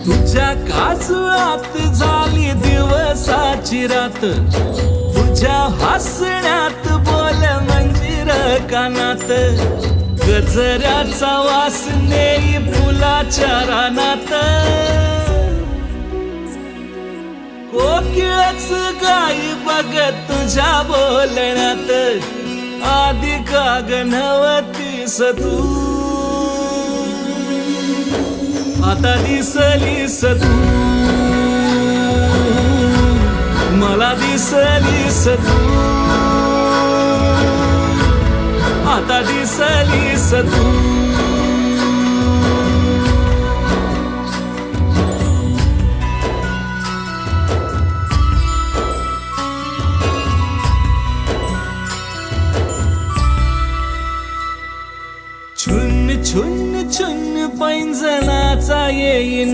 तुझ्या काजळात झाली दिवसाची रात, तुझ्या हसण्यात बोल मंजिर कानात, गजऱ्याचा वास नेई फुलाच्या रानात, कोकिळच गाई बघत तुझ्या बोलण्यात, आधी का गणवतीस तू आता दिसलीस तू, मला दिसलीस तू, आता दिसलीस तू. छुन छुन छुन पैंजणाचा येईना